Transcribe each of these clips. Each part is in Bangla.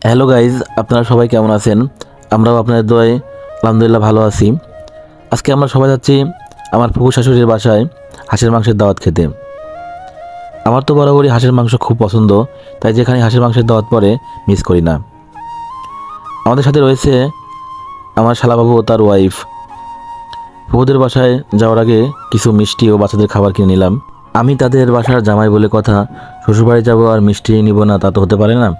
হ্যালো গাইজ, আপনারা সবাই কেমন আছেন? আমরাও আপনাদের দোয়ায় আলহামদুলিল্লাহ ভালো আছি। আজকে আমরা সবাই যাচ্ছি আমার ফুফু শাশুড়ির বাসায় হাঁসের মাংসের দাওয়াত খেতে। আমার তো বরাবরই হাঁসের মাংস খুব পছন্দ, তাই যেখানে হাঁসের মাংসের দাওয়াত পড়ে মিস করি না। আমাদের সাথে রয়েছে আমার শালাবাবু ও তার ওয়াইফ। ফুফুদের বাসায় যাওয়ার আগে কিছু মিষ্টি ও বাচ্চাদের খাবার কিনে নিলাম। আমি তাদের বাসার জামাই বলে কথা, শ্বশুরবাড়ি যাবো আর মিষ্টি নিব না তা তো হতে পারে না।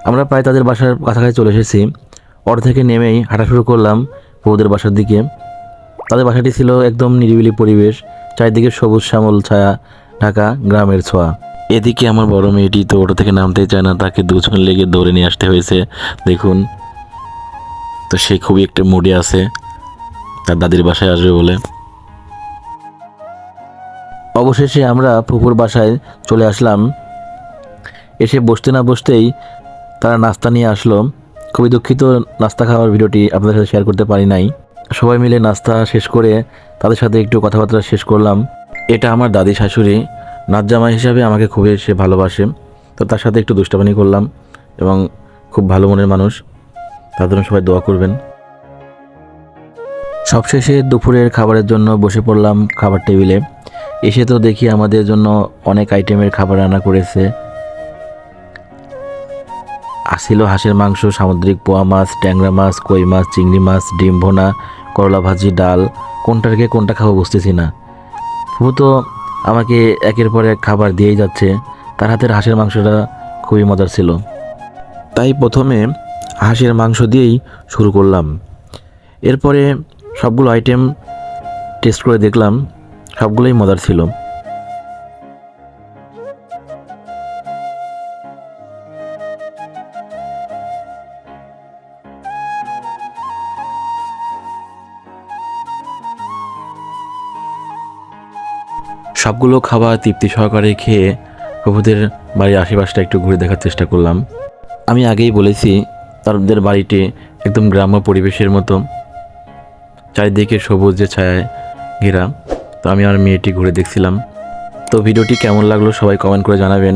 আমরা প্রায় তাদের বাসার কাছাকাছি চলে এসেছি। অটো থেকে নেমেই হাঁটা শুরু করলাম বউদের বাসার দিকে। তাদের বাসাটি ছিল একদম নিরিবিলি পরিবেশ, চারিদিকে সবুজ শ্যামল ছায়া ঢাকা গ্রামের ছোঁয়া। এদিকে আমার বড় মেয়েটি তো অটো থেকে নামতেই চায় না, তাকে দুজন লেগে দৌড়ে নিয়ে আসতে হয়েছে। দেখুন, তো সে খুবই একটা মুডে আছে তার দাদির বাসায় আসবে বলে। অবশেষে আমরা ফুপুর বাসায় চলে আসলাম। এসে বসতে না বসতেই তারা নাস্তা নিয়ে আসলো। খুবই দুঃখিত, নাস্তা খাওয়ার ভিডিওটি আপনাদের সাথে শেয়ার করতে পারি নাই। সবাই মিলে নাস্তা শেষ করে তাদের সাথে একটু কথাবার্তা শেষ করলাম। এটা আমার দাদি শাশুড়ি, নাত জামাই হিসাবে আমাকে খুবই সে ভালোবাসে, তো তার সাথে একটু দুষ্টামি করলাম এবং খুব ভালো মনের মানুষ। তার জন্য সবাই দোয়া করবেন। সবশেষে দুপুরের খাবারের জন্য বসে পড়লাম খাবার টেবিলে। এসে তো দেখি আমাদের জন্য অনেক আইটেমের খাবার রান্না করেছে। ছিল হাঁসের মাংস, সামুদ্রিক পোয়া মাছ, ট্যাংরা মাছ, কই মাছ, চিংড়ি মাছ, ডিম ভোনা, করলা ভাজি, ডাল। কোনটা রেখে কোনটা খাবো বুঝতেছি না। ফুফু তো আমাকে একের পর এক খাবার দিয়েই যাচ্ছে। তার হাতের হাঁসের মাংসটা খুবই মজার ছিল, তাই প্রথমে হাঁসের মাংস দিয়েই শুরু করলাম। এরপরে সবগুলো আইটেম টেস্ট করে দেখলাম, সবগুলোই মজার ছিল। সবগুলো খাবার তৃপ্তি সহকারে খেয়ে প্রভুদের বাড়ির আশেপাশটা একটু ঘুরে দেখার চেষ্টা করলাম। আমি আগেই বলেছি তাদের বাড়িটি একদম গ্রাম্য পরিবেশের মতো, চারিদিকে সবুজ যে ছায়ায় ঘেরা। তো আমি আর মেয়েটি ঘুরে দেখছিলাম। তো ভিডিওটি কেমন লাগলো সবাই কমেন্ট করে জানাবেন।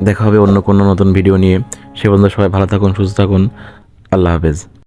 দেখা হবে অন্য কোনো নতুন ভিডিও নিয়ে। সে পর্যন্ত সবাই ভালো থাকুন, সুস্থ থাকুন। আল্লাহ হাফেজ।